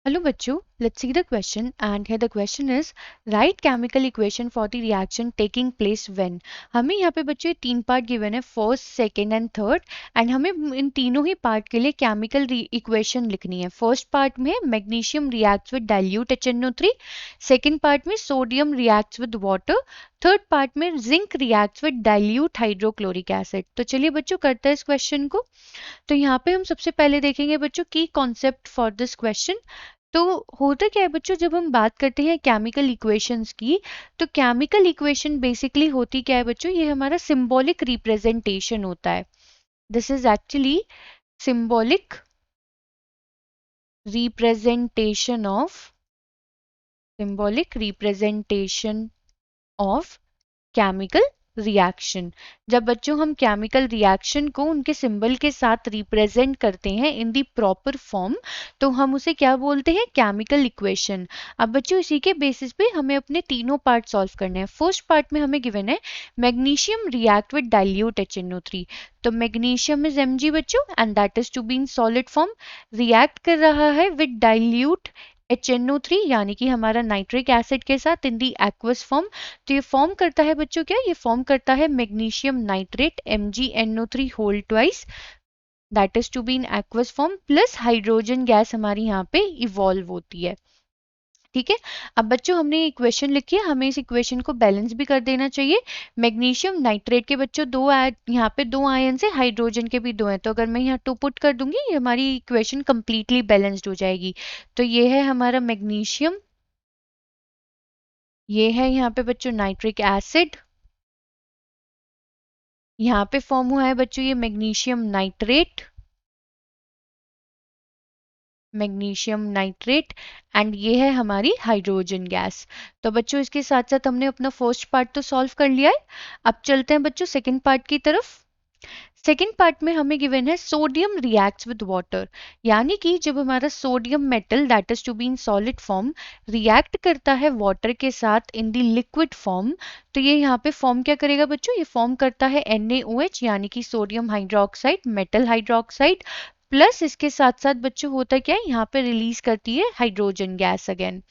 Hello बच्चों, let's see the question and here the question is write chemical equation for the reaction taking place when। हमें यहाँ पे बच्चों ये तीन पार्ट गिवन है, first second and third, and हमें इन तीनों ही पार्ट के लिए केमिकल इक्वेशन लिखनी है। फर्स्ट पार्ट में magnesium reacts with dilute HNO3, second part में sodium reacts with water, third part में zinc reacts with dilute hydrochloric acid. तो चलिए बच्चों करते हैं इस क्वेश्चन को। तो यहाँ पे हम सबसे पहले देखेंगे बच्चों की कॉन्सेप्ट फॉर दिस क्वेश्चन। तो होता क्या है बच्चों, जब हम बात करते हैं केमिकल इक्वेशंस की, तो केमिकल इक्वेशन बेसिकली होती क्या है बच्चों, ये हमारा सिंबॉलिक रिप्रेजेंटेशन होता है। This is actually symbolic representation of chemical reaction. जब बच्चों हम केमिकल रिएक्शन को उनके सिंबल के साथ रिप्रेजेंट करते हैं इन दी प्रॉपर फॉर्म, तो हम उसे क्या बोलते हैं, केमिकल इक्वेशन। अब बच्चों इसी के बेसिस पे हमें अपने तीनों पार्ट सॉल्व करने हैं। फर्स्ट पार्ट में हमें गिवन है magnesium react with dilute HNO3। तो मैग्नीशियम इज Mg बच्चों and that is to be in solid form, react कर रहा है विद डाइल्यूट HNO3 यानी कि हमारा नाइट्रिक एसिड के साथ इन दी एक्वस फॉर्म। तो ये फॉर्म करता है बच्चों क्या, ये फॉर्म करता है magnesium nitrate MgNO3 whole twice, that is to be in aqueous form, plus hydrogen gas हमारी यहाँ पे इवॉल्व होती है। ठीक है, अब बच्चों हमने इक्वेशन लिखी है, हमें इस इक्वेशन को बैलेंस भी कर देना चाहिए। मैग्नीशियम नाइट्रेट के बच्चों यहाँ पे दो आयन से, हाइड्रोजन के भी दो हैं, तो अगर मैं यहाँ 2 पुट कर दूंगी ये हमारी इक्वेशन कंप्लीटली बैलेंस्ड हो जाएगी। तो ये है हमारा मैग्नीशियम, ये है यहाँ पे बच्चों नाइट्रिक एसिड, यहाँ पे फॉर्म हुआ है बच्चों ये मैग्नीशियम नाइट्रेट, एंड ये है हमारी हाइड्रोजन गैस। तो बच्चों इसके साथ साथ हमने अपना फर्स्ट पार्ट तो सॉल्व कर लिया है। अब चलते हैं बच्चों सेकंड पार्ट की तरफ। सेकेंड पार्ट में हमें गिवन है सोडियम रिएक्ट्स विद वाटर, यानी कि जब हमारा sodium metal that is to be in solid form react करता है वाटर के साथ इन दी लिक्विड फॉर्म, तो ये यहाँ पे फॉर्म क्या करेगा बच्चों, ये फॉर्म करता है NaOH यानी कि sodium hydroxide, metal hydroxide, plus इसके साथ साथ बच्चों होता क्या है, यहाँ पे रिलीज करती है हाइड्रोजन गैस अगेन।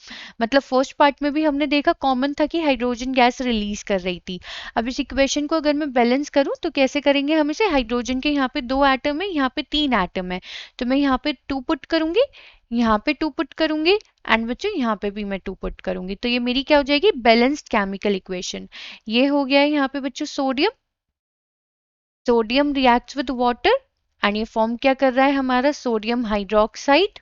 मतलब फर्स्ट पार्ट में भी हमने देखा कॉमन था कि हाइड्रोजन गैस रिलीज कर रही थी। अब इस इक्वेशन को अगर मैं बैलेंस करूं तो कैसे करेंगे हम इसे, हाइड्रोजन के यहाँ पे 2 एटम है, यहाँ पे 3 एटम है, तो मैं यहाँ पे 2 पुट करूंगी, यहाँ पे 2 पुट करूंगी, एंड बच्चों यहाँ पे भी मैं 2 पुट करूंगी, तो ये मेरी क्या हो जाएगी, बैलेंस्ड केमिकल इक्वेशन। ये हो गया है यहाँ पे बच्चों sodium reacts with water, and ये फॉर्म क्या कर रहा है हमारा sodium hydroxide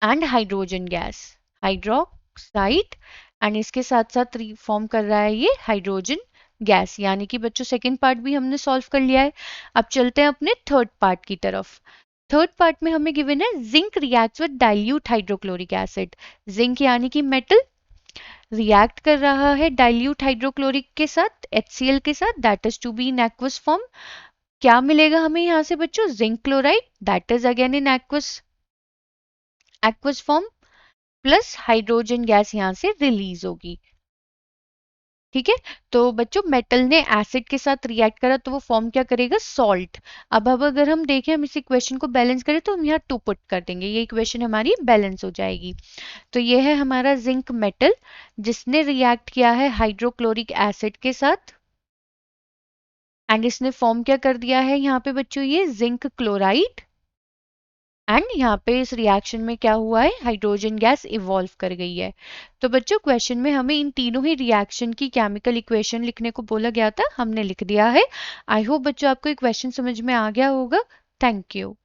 and hydrogen gas, hydroxide, and इसके साथ साथ फॉर्म कर रहा है ये हाइड्रोजन गैस। यानी कि बच्चों सेकंड पार्ट भी हमने सॉल्व कर लिया है। अब चलते हैं अपने थर्ड पार्ट की तरफ। थर्ड पार्ट में हमें गिवन है zinc reacts with dilute hydrochloric acid. Zinc यानी कि मेटल रिएक्ट कर रहा है डाइल्यूट हाइड्रोक्लोरिक के साथ, HCl के साथ, that is to be in aqueous form. क्या मिलेगा हमें यहाँ से बच्चों, zinc chloride, that is again in aqueous form, plus hydrogen gas यहाँ से रिलीज होगी। ठीक है, तो बच्चों मेटल ने एसिड के साथ रिएक्ट करा तो वो फॉर्म क्या करेगा, सॉल्ट। अब अगर हम देखें, हम इस इक्वेशन को बैलेंस करें तो हम यहाँ 2 पुट कर देंगे, ये इक्वेशन हमारी बैलेंस हो जाएगी। तो ये है हमारा जिंक मेटल जिसने रिएक्ट किया है हाइड्रोक्लोरिक एसिड के साथ, एंड इसने फॉर्म क्या कर दिया है यहाँ पे बच्चों, ये जिंक क्लोराइड, एंड यहाँ पे इस रिएक्शन में क्या हुआ है, हाइड्रोजन गैस इवॉल्व कर गई है। तो बच्चों क्वेश्चन में हमें इन तीनों ही रिएक्शन की केमिकल इक्वेशन लिखने को बोला गया था, हमने लिख दिया है। आई होप बच्चों आपको ये क्वेश्चन समझ में आ गया होगा। Thank you.